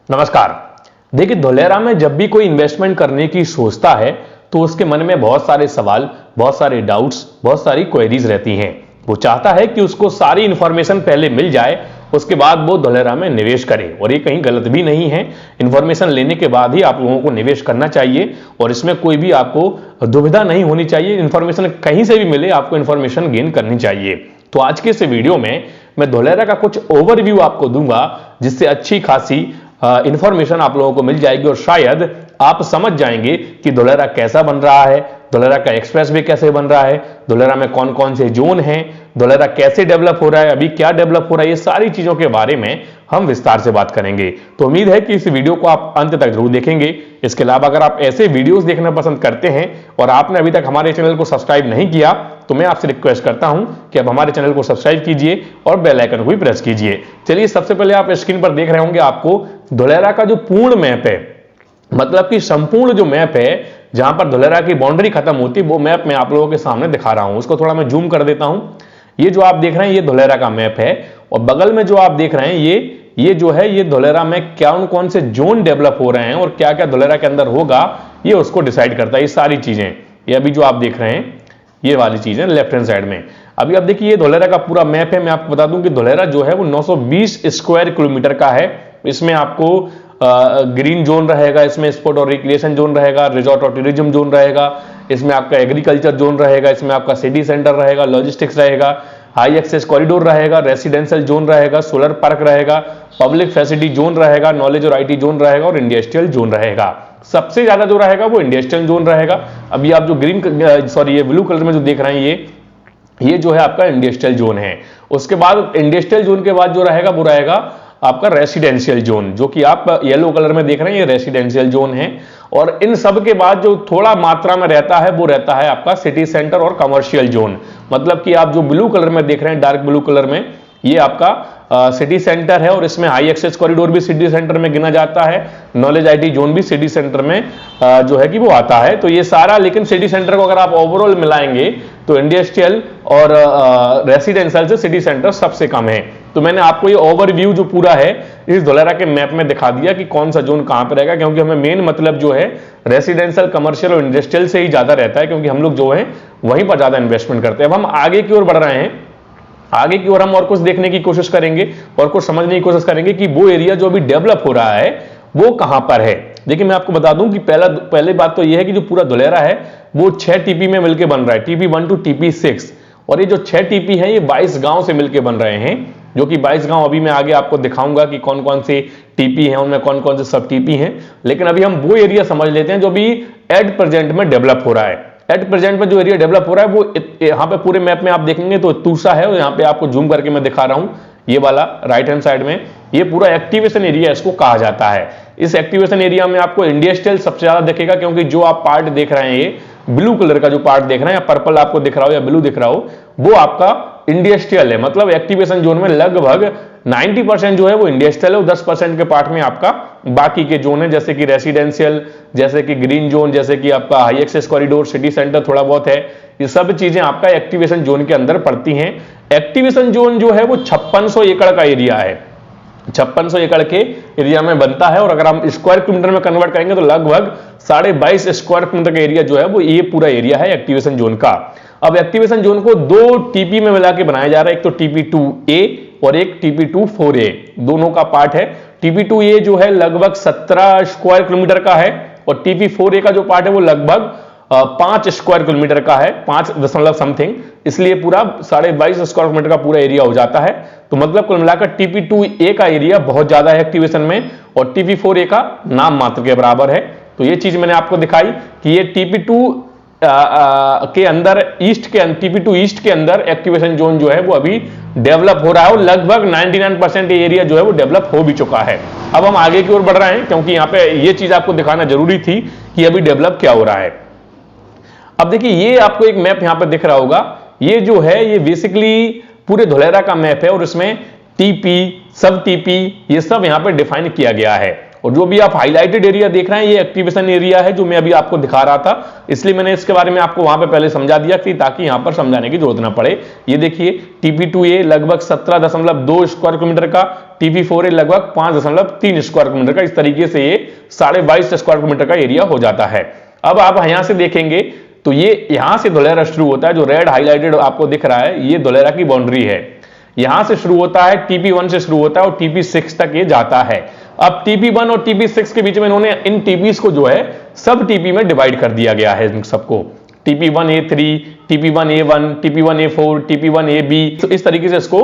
नमस्कार। देखिए, धोलेरा में जब भी कोई इन्वेस्टमेंट करने की सोचता है तो उसके मन में बहुत सारे सवाल, बहुत सारे डाउट्स, बहुत सारी क्वेरीज रहती हैं। वो चाहता है कि उसको सारी इंफॉर्मेशन पहले मिल जाए, उसके बाद वो धोलेरा में निवेश करे। और ये कहीं गलत भी नहीं है। इंफॉर्मेशन लेने के बाद ही आप लोगों को निवेश करना चाहिए और इसमें कोई भी आपको दुविधा नहीं होनी चाहिए। इंफॉर्मेशन कहीं से भी मिले, आपको इंफॉर्मेशन गेन करनी चाहिए। तो आज के इस वीडियो में मैं धोलेरा का कुछ ओवरव्यू आपको दूंगा, जिससे अच्छी खासी इंफॉर्मेशन आप लोगों को मिल जाएगी और शायद आप समझ जाएंगे कि धोलेरा कैसा बन रहा है, धोलेरा का एक्सप्रेसवे कैसे बन रहा है, धोलेरा में कौन कौन से जोन हैं, धोलेरा कैसे डेवलप हो रहा है, अभी क्या डेवलप हो रहा है। ये सारी चीजों के बारे में हम विस्तार से बात करेंगे। तो उम्मीद है कि इस वीडियो को आप अंत तक जरूर देखेंगे। इसके अलावा अगर आप ऐसे वीडियोस देखना पसंद करते हैं और आपने अभी तक हमारे चैनल को सब्सक्राइब नहीं किया तो मैं आपसे रिक्वेस्ट करता हूं कि आप हमारे चैनल को सब्सक्राइब कीजिए और बेल आइकन को भी प्रेस कीजिए। चलिए, सबसे पहले आप स्क्रीन पर देख रहे होंगे आपको धोलेरा का जो पूर्ण मैप है, मतलब कि संपूर्ण जो मैप है जहां पर धोलेरा की बाउंड्री खत्म होती है, वो मैप मैं आप लोगों के सामने दिखा रहा हूं। उसको थोड़ा मैं जूम कर देता हूं। ये जो आप देख रहे हैं ये धोलेरा का मैप है और बगल में जो आप देख रहे हैं ये जो है ये धोलेरा में कौन कौन से जोन डेवलप हो रहे हैं और क्या क्या धोलेरा के अंदर होगा, ये उसको डिसाइड करता है। ये सारी चीजें ये अभी जो आप देख रहे हैं ये वाली चीजें लेफ्ट हैंड साइड में। अभी आप देखिए ये धोलेरा का पूरा मैप है। मैं आपको बता दूं कि धोलेरा जो है वो 920 स्क्वायर किलोमीटर का है। इसमें आपको ग्रीन जोन रहेगा, इसमें स्पोर्ट और रिक्रिएशन जोन रहेगा, रिजॉर्ट और टूरिज्म जोन रहेगा, इसमें आपका एग्रीकल्चर जोन रहेगा, इसमें आपका सिटी सेंटर रहेगा, लॉजिस्टिक्स रहेगा, हाई एक्सेस कॉरिडोर रहेगा, रेसिडेंशियल जोन रहेगा, सोलर पार्क रहेगा, पब्लिक फैसिलिटी जोन रहेगा, नॉलेज और आईटी जोन रहेगा और इंडस्ट्रियल जोन रहेगा। सबसे ज्यादा जो रहेगा वो इंडस्ट्रियल जोन रहेगा। अभी आप जो ये ब्लू कलर में जो देख रहे हैं ये जो है आपका इंडस्ट्रियल जोन है। उसके बाद इंडस्ट्रियल जोन के बाद जो रहेगा वो रहेगा आपका रेसिडेंशियल जोन, जो कि आप येलो कलर में देख रहे हैं ये रेसिडेंशियल जोन है। और इन सब के बाद जो थोड़ा मात्रा में रहता है वो रहता है आपका सिटी सेंटर और कमर्शियल जोन। मतलब कि आप जो ब्लू कलर में देख रहे हैं, डार्क ब्लू कलर में, ये आपका सिटी सेंटर है और इसमें हाई एक्सेस कॉरिडोर भी सिटी सेंटर में गिना जाता है, नॉलेज आईटी जोन भी सिटी सेंटर में जो है कि वो आता है। तो ये सारा, लेकिन सिटी सेंटर को अगर आप ओवरऑल मिलाएंगे तो इंडस्ट्रियल और रेसिडेंशियल से सिटी सेंटर सबसे कम है। तो मैंने आपको ये ओवरव्यू जो पूरा है इस धोलेरा के मैप में दिखा दिया कि कौन सा जोन कहां पर रहेगा, क्योंकि हमें मेन मतलब जो है रेसिडेंशियल, कमर्शियल और इंडस्ट्रियल से ही ज्यादा रहता है, क्योंकि हम लोग जो है वहीं पर ज्यादा इन्वेस्टमेंट करते हैं। अब हम आगे की ओर बढ़ रहे हैं। आगे की ओर हम और कुछ देखने की कोशिश करेंगे और कुछ समझने की कोशिश करेंगे कि वो एरिया जो अभी डेवलप हो रहा है वो कहां पर है। देखिए, मैं आपको बता दूं कि पहली बात तो यह है कि जो पूरा धोलेरा है वो 6 टीपी में मिलकर बन रहा है, टीपी 1 टू टीपी 6। और ये जो 6 टीपी है ये 22 गांव से मिलकर बन रहे हैं, जो कि 22 गांव अभी मैं आगे आपको दिखाऊंगा कि कौन कौन से टीपी हैं, उनमें कौन कौन से सब टीपी हैं। लेकिन अभी हम वो एरिया समझ लेते हैं जो भी एट प्रेजेंट में डेवलप हो रहा है। एट प्रेजेंट में जो एरिया डेवलप हो रहा है वो यहाँ पे पूरे मैप में आप देखेंगे तो तूसा है, और यहाँ पे आपको जूम करके मैं दिखा रहा हूँ ये वाला राइट हैंड साइड में, ये पूरा एक्टिवेशन एरिया इसको कहा जाता है। इस एक्टिवेशन एरिया में आपको इंडस्ट्रियल सबसे ज्यादा दिखेगा, क्योंकि जो आप पार्ट देख रहे हैं ये ब्लू कलर का जो पार्ट देख रहे हैं, या पर्पल आपको दिख रहा हो या ब्लू दिख रहा हो, वो आपका इंडस्ट्रियल है। मतलब एक्टिवेशन जोन में लगभग 90% जो है वो इंडस्ट्रियल है, 10% के पार्ट में आपका बाकी के जोन है, जैसे कि रेसिडेंशियल, जैसे कि ग्रीन जोन, जैसे कि आपका high access corridor, city centre थोड़ा बहुत है। ये सब चीजें आपका एक्टिवेशन जोन के अंदर पड़ती हैं। एक्टिवेशन जोन जो है वो 5600 एकड़ का एरिया है, 5600 एकड़ के एरिया में बनता है। और अगर हम स्क्वायर किलोमीटर में कन्वर्ट करेंगे तो लगभग 22.5 स्क्वायर किलोमीटर का एरिया जो है वो ये पूरा एरिया है एक्टिवेशन जोन का। अब एक्टिवेशन जोन को 2 टीपी में मिला के बनाया जा रहा है, एक तो टीपी 2A और एक टीपी 2-4A, दोनों का पार्ट है। टीपी 2A जो है लगभग 17 स्क्वायर किलोमीटर का है और टीपी 4A का जो पार्ट है वो लगभग 5 स्क्वायर किलोमीटर का है, 5 दशमलव समथिंग, इसलिए पूरा 22.5 स्क्वायर किलोमीटर का पूरा एरिया हो जाता है। तो मतलब कुल मिलाकर टीपी 2A का एरिया बहुत ज्यादा है एक्टिवेशन में और टीपी 4A का नाम मात्र के बराबर है। तो ये चीज मैंने आपको दिखाई कि ये टीपी 2 के अंदर टीपी 2 ईस्ट के अंदर एक्टिवेशन जोन जो है वो अभी डेवलप हो रहा है और लगभग 99% एरिया जो है वो डेवलप हो भी चुका है। अब हम आगे की ओर बढ़ रहे हैं, क्योंकि यहाँ पे ये चीज आपको दिखाना जरूरी थी कि अभी डेवलप क्या हो रहा है। अब देखिए, ये आपको एक मैप यहां पे दिख रहा होगा, ये जो है ये बेसिकली पूरे धोलेरा का मैप है और इसमें टीपी, सब टीपी, ये सब यहां पे डिफाइन किया गया है। और जो भी आप हाईलाइटेड एरिया देख रहे हैं ये एक्टिवेशन एरिया है जो मैं अभी आपको दिखा रहा था, इसलिए मैंने इसके बारे में आपको वहां पे पहले समझा दिया कि ताकि यहां पर समझाने की जरूरत ना पड़े। ये देखिए TP2A लगभग 17.2 स्क्वायर किलोमीटर का, TP4A लगभग 5.3 स्क्वायर किलोमीटर का, इस तरीके से ये 22.5 स्क्वायर किलोमीटर का एरिया हो जाता है। अब आप यहां से देखेंगे तो ये यहां से धोलेरा शुरू होता है, जो रेड हाईलाइटेड आपको दिख रहा है ये धोलेरा की बाउंड्री है। यहां से शुरू होता है, TP1 से शुरू होता है और TP6 तक ये जाता है। अब TP1 और TP6 के बीच में इन्होंने इन TPs को जो है सब TP में डिवाइड कर दिया गया है, इन सबको TP1A3, TP1A1, TP1A4, TP1AB, तो इस तरीके से इसको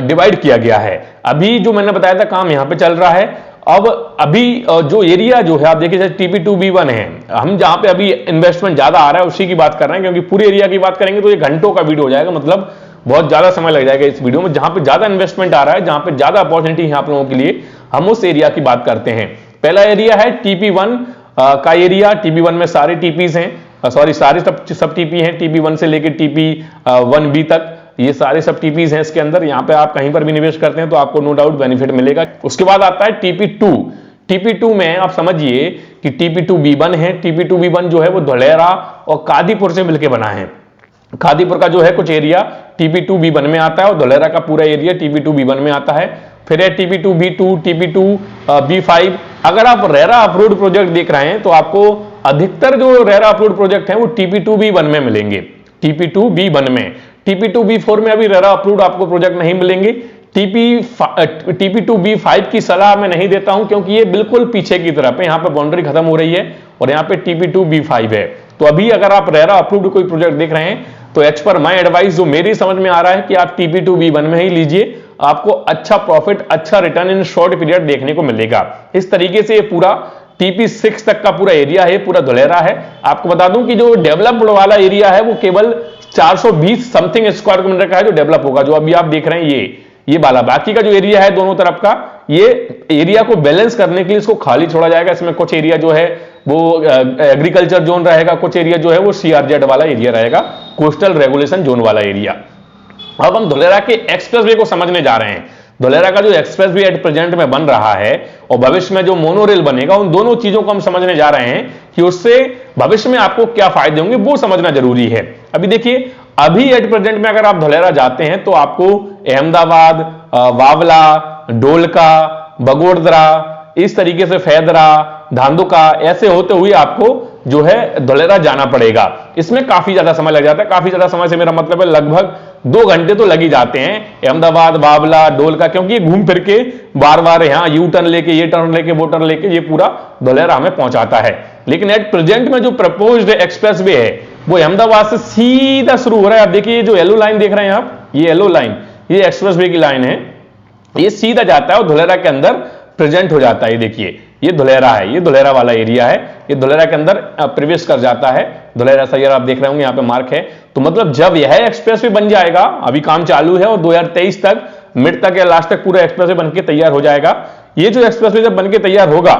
डिवाइड किया गया है। अभी जो मैंने बताया था काम यहां पे चल रहा है। अब अभी जो एरिया जो है आप देखिए TP2B1 है, हम जहां पे अभी इन्वेस्टमेंट ज्यादा आ रहा है उसी की बात कर रहे हैं, क्योंकि पूरे एरिया की बात करेंगे तो ये घंटों का वीडियो हो जाएगा, मतलब बहुत ज्यादा समय लग जाएगा इस वीडियो में। जहां पे ज्यादा इन्वेस्टमेंट आ रहा है, जहां पे ज्यादा अपॉर्चुनिटी है आप लोगों के लिए, हम उस एरिया की बात करते हैं। पहला एरिया है TP1 का एरिया। TP1 में सारे TPs हैं, सॉरी सारे सब TP हैं, TP1 से लेकर TP1B तक ये सारे सब TPs हैं इसके अंदर। यहां पे आप कहीं पर भी निवेश करते हैं तो आपको नो डाउट बेनिफिट मिलेगा। उसके बाद आता है TP2। TP2 में आप समझिए कि TP2B1 है। TP2B1 जो है वो धोलेरा और कादीपुर से मिलकर बना है। कादीपुर का जो है कुछ एरिया TP2B1 में आता है और धोलेरा का पूरा एरिया TP2B1 में आता है। फिर है TP2B2, TP2B5। अगर आप रेरा अप्रूव्ड प्रोजेक्ट देख रहे हैं तो आपको अधिकतर जो रेरा अप्रूव्ड प्रोजेक्ट हैं वो TP2B1 में मिलेंगे, TP2B1 में। TP2B4 में अभी रेरा अप्रूव्ड आपको प्रोजेक्ट नहीं मिलेंगे। TP2B5 की सलाह मैं नहीं देता हूं, क्योंकि ये बिल्कुल पीछे की तरफ है, यहां पे बाउंड्री खत्म हो रही है और यहां पे TP2B5 है। तो अभी अगर आप रेरा अप्रूव्ड कोई प्रोजेक्ट देख रहे हैं तो एज पर माई एडवाइस जो मेरी समझ में आ रहा है कि आप TP2B1 में ही लीजिए, आपको अच्छा प्रॉफिट, अच्छा रिटर्न इन शॉर्ट पीरियड देखने को मिलेगा। इस तरीके से ये पूरा TP6 तक का पूरा एरिया है, पूरा धोलेरा है। आपको बता दूं कि जो डेवलप्ड वाला एरिया है वो केवल 420 समथिंग स्क्वायर किलोमीटर का है जो डेवलप होगा, जो अभी आप देख रहे हैं ये वाला। बाकी का जो एरिया है दोनों तरफ का, ये एरिया को बैलेंस करने के लिए इसको खाली छोड़ा जाएगा। इसमें कुछ एरिया जो है वो एग्रीकल्चर जोन रहेगा, कुछ एरिया जो है वो CRZ वाला एरिया रहेगा, कोस्टल रेगुलेशन जोन वाला एरिया। अब हम धोलेरा के एक्सप्रेसवे को समझने जा रहे हैं। धोलेरा का जो एक्सप्रेसवे एट प्रेजेंट में बन रहा है और भविष्य में जो मोनोरेल बनेगा, उन दोनों चीजों को हम समझने जा रहे हैं कि उससे भविष्य में आपको क्या फायदे होंगे, वो समझना जरूरी है। अभी देखिए, अभी एट प्रेजेंट में अगर आप धोलेरा जाते हैं तो आपको अहमदाबाद, वावला, डोलका, बगोदरा, इस तरीके से फैदरा, धांधुका, ऐसे होते हुए आपको जो है धोलेरा जाना पड़ेगा। इसमें काफी ज्यादा समय लग जाता है। काफी ज्यादा समय से मेरा मतलब है लगभग 2 घंटे तो लग ही जाते हैं, अहमदाबाद, बावला, डोलका, क्योंकि ये घूम फिर के बार बार यहाँ यू टर्न लेके, ये टर्न लेके, वो टर्न लेके ये पूरा धोलेरा हमें पहुंचाता है। लेकिन एट प्रेजेंट में जो प्रपोज्ड एक्सप्रेसवे है वो अहमदाबाद से सीधा शुरू हो रहा है। आप देखिए, ये जो येलो लाइन देख रहे हैं आप, ये येलो लाइन, ये एक्सप्रेसवे की लाइन है, ये सीधा जाता है और धोलेरा के अंदर प्रेजेंट हो जाता है। ये देखिए, ये धोलेरा है, ये धोलेरा वाला एरिया है, ये धोलेरा के अंदर प्रवेश कर जाता है। धोलेरा सैयर आप देख रहे होंगे, यहाँ पे मार्क है। तो मतलब जब यह एक्सप्रेसवे बन जाएगा, अभी काम चालू है और 2023 तक, मिड तक या लास्ट तक पूरा एक्सप्रेसवे बनके तैयार हो जाएगा। ये जो एक्सप्रेसवे जब बनके तैयार होगा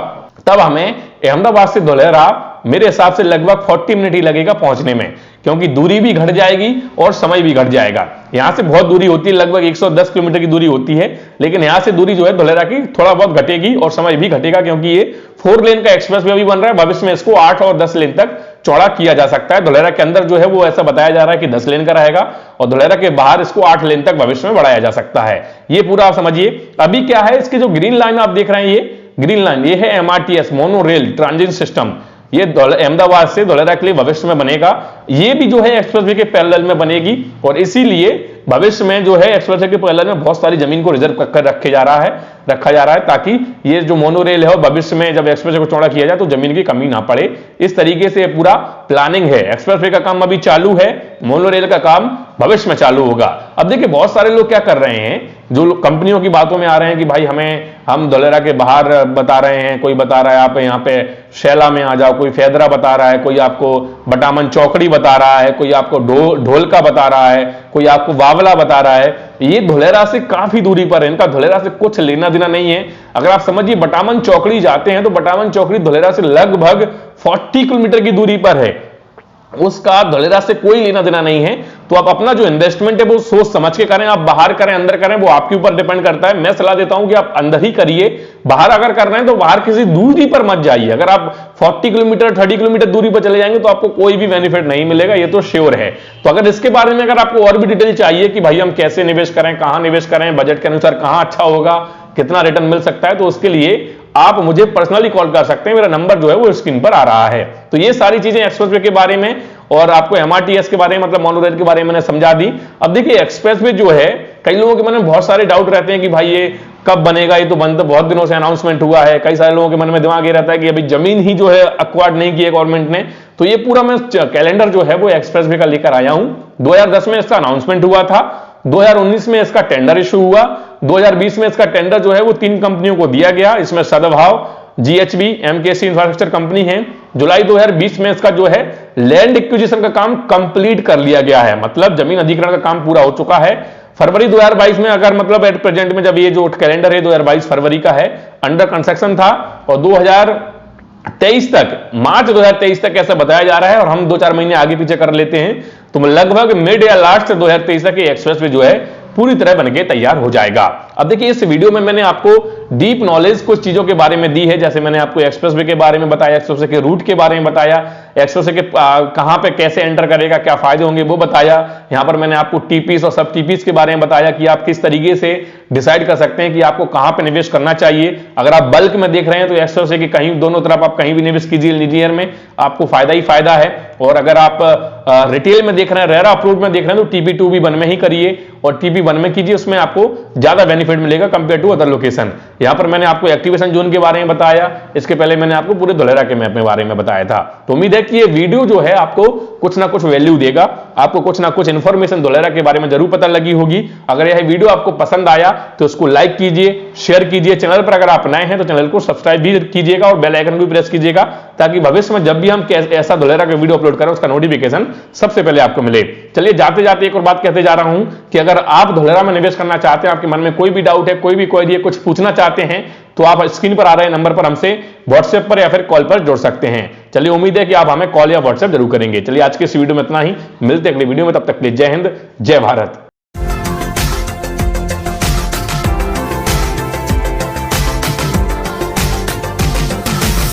तब हमें अहमदाबाद से धोलेरा मेरे हिसाब से लगभग 40 मिनट ही लगेगा पहुंचने में, क्योंकि दूरी भी घट जाएगी और समय भी घट जाएगा। यहां से बहुत दूरी होती है, लगभग 110 किलोमीटर की दूरी होती है, लेकिन यहां से दूरी जो है धोलेरा की थोड़ा बहुत घटेगी और समय भी घटेगा, क्योंकि ये 4 लेन का एक्सप्रेसवे भी बन रहा है। भविष्य में इसको 8 और 10 लेन तक चौड़ा किया जा सकता है। धोलेरा के अंदर जो है वो ऐसा बताया जा रहा है कि 10 लेन का रहेगा और धोलेरा के बाहर इसको 8 लेन तक भविष्य में बढ़ाया जा सकता है। ये पूरा आप समझिए। अभी क्या है, इसकी जो ग्रीन लाइन आप देख रहे हैं, ये ग्रीन लाइन, ये है MRTS, mono rail transit system. ये अहमदाबाद से धोलेरा के लिए भविष्य में बनेगा। ये भी जो है एक्सप्रेसवे के पैरेलल में बनेगी और इसीलिए भविष्य में जो है एक्सप्रेसवे के पैरेलल में बहुत सारी जमीन को रिजर्व कर रखा जा रहा है ताकि ये जो मोनोरेल है भविष्य में जब एक्सप्रेसवे को चौड़ा किया जाए तो जमीन की कमी ना पड़े। इस तरीके से पूरा प्लानिंग है। एक्सप्रेसवे का काम अभी चालू है, मोनोरेल का काम भविष्य में चालू होगा। अब देखिए, बहुत सारे लोग क्या कर रहे हैं, जो कंपनियों की बातों में आ रहे हैं कि भाई हम धोलेरा के बाहर बता रहे हैं, कोई बता रहा है आप यहाँ पे शैला में आ जाओ, कोई फैदरा बता रहा है, कोई आपको बटामन चौकड़ी बता रहा है, कोई आपको ढोलका बता रहा है, कोई आपको वावला बता रहा है। ये धोलेरा से काफी दूरी पर है, इनका धोलेरा से कुछ लेना देना नहीं है। अगर आप समझिए बटामन चौकड़ी जाते हैं तो बटामन चौकड़ी धोलेरा से लगभग 40 किलोमीटर की दूरी पर है। उसका धोलेरा से कोई लेना देना नहीं है। तो आप अपना जो इन्वेस्टमेंट है वो सोच समझ के करें, आप बाहर करें अंदर करें वो आपके ऊपर डिपेंड करता है। मैं सलाह देता हूं कि आप अंदर ही करिए, बाहर अगर कर रहे हैं तो बाहर किसी दूरी पर मत जाइए। अगर आप 40 किलोमीटर 30 किलोमीटर दूरी पर चले जाएंगे तो आपको कोई भी बेनिफिट नहीं मिलेगा, ये तो श्योर है। तो अगर इसके बारे में अगर आपको और भी डिटेल चाहिए कि भाई हम कैसे निवेश करें, कहां निवेश करें, बजट के अनुसार कहां अच्छा होगा, कितना रिटर्न मिल सकता है, तो उसके लिए आप मुझे पर्सनली कॉल कर सकते हैं। मेरा नंबर जो है वो स्क्रीन पर आ रहा है। तो ये सारी चीजें एक्सप्रेसवे के बारे में और आपको एमआरटीएस के बारे में मतलब मोनोरेल के बारे में मैंने समझा दी। अब देखिए एक्सप्रेसवे जो है कई लोगों के मन में बहुत सारे डाउट रहते हैं कि भाई ये कब बनेगा, ये तो बंद बहुत दिनों से अनाउंसमेंट हुआ है। कई सारे लोगों के मन में दिमाग ये रहता है कि अभी जमीन ही जो है अक्वायर्ड नहीं की है गवर्नमेंट ने। तो ये पूरा मैं कैलेंडर जो है वो एक्सप्रेसवे का लेकर आया हूं। 2010 में इसका अनाउंसमेंट हुआ था, 2019 में इसका टेंडर इशू हुआ, 2020 में इसका टेंडर जो है वो 3 कंपनियों को दिया गया। इसमें सद्भाव, जीएचबी, एमकेसी इंफ्रास्ट्रक्चर कंपनी है। जुलाई 2020 में इसका जो है लैंड एक्विजिशन का काम कंप्लीट कर लिया गया है, मतलब जमीन अधिग्रहण का काम पूरा हो चुका है। फरवरी 2022 में अगर मतलब एट प्रेजेंट में जब ये जो कैलेंडर है 2022 फरवरी का है, अंडर कंस्ट्रक्शन था और 2023 तक, मार्च 2023 तक ऐसा बताया जा रहा है और हम 2-4 महीने आगे पीछे कर लेते हैं तो लगभग मिड या लास्ट 2023 तक ये एक्सप्रेसवे जो है पूरी तरह बनके तैयार हो जाएगा। अब देखिए इस वीडियो में मैंने आपको डीप नॉलेज कुछ चीजों के बारे में दी है, जैसे मैंने आपको एक्सप्रेसवे के बारे में बताया, एक्सप्रेसवे के रूट के बारे में बताया, एक्सप्रेसवे के कहां पे कैसे एंटर करेगा, क्या फायदे होंगे वो बताया। यहां पर मैंने आपको टीपीस और सब टीपीस के बारे में बताया कि आप किस तरीके से डिसाइड कर सकते हैं कि आपको कहां पे निवेश करना चाहिए। अगर आप बल्क में देख रहे हैं तो एक्सप्रेसवे के कहीं दोनों तरफ आप कहीं भी निवेश कीजिए, लीजियर में आपको फायदा ही फायदा है। और अगर आप रिटेल में देख रहे हैं, रेरा अप्रूव्ड में देख रहे हैं तो TP2B1 में ही करिए और TP1 में कीजिए, उसमें आपको ज्यादा बेनिफिट मिलेगा कंपेयर टू अदर लोकेशन। यहां पर मैंने आपको एक्टिवेशन जोन के बारे में बताया, इसके पहले मैंने आपको पूरे धोलेरा के मैप के बारे में बताया था। तो उम्मीद है कि ये वीडियो जो है आपको कुछ ना कुछ वैल्यू देगा, आपको कुछ ना कुछ इंफॉर्मेशन धोलेरा के बारे में जरूर पता लगी होगी। अगर यह वीडियो आपको पसंद आया तो उसको लाइक कीजिए, शेयर कीजिए। चैनल पर अगर आप नए हैं तो चैनल को सब्सक्राइब भी कीजिएगा और बेल आइकन भी प्रेस कीजिएगा ताकि भविष्य में जब भी हम ऐसा धोलेरा का वीडियो अपलोड करें उसका नोटिफिकेशन सबसे पहले आपको मिले। चलिए जाते जाते एक और बात कहते जा रहा हूं कि अगर आप धोलेरा में निवेश करना चाहते हैं, आपके मन में कोई भी डाउट है, कोई भी क्वेरी है, कुछ पूछना चाहते हैं तो आप स्क्रीन पर आ रहे नंबर पर हमसे व्हाट्सएप पर या फिर कॉल पर जुड़ सकते हैं। चलिए उम्मीद है कि आप हमें कॉल या व्हाट्सएप जरूर करेंगे। चलिए आज के इस वीडियो में इतना ही, मिलते हैं अगले वीडियो में, तब तक के लिए जय हिंद, जय भारत।